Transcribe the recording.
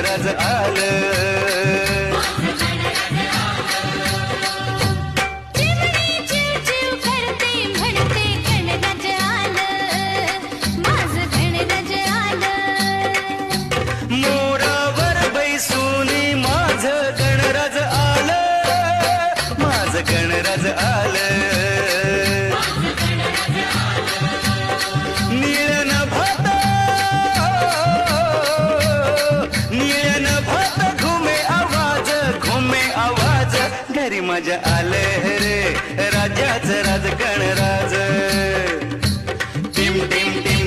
गणराज आलं. मोरावर बैसूनी माझं गणराज आलं, माझं गणराज आलं. निळन भात घुमे आवाज घरी माझ्या आलं रे राजाचं राज गणराज. टिम टिम टिम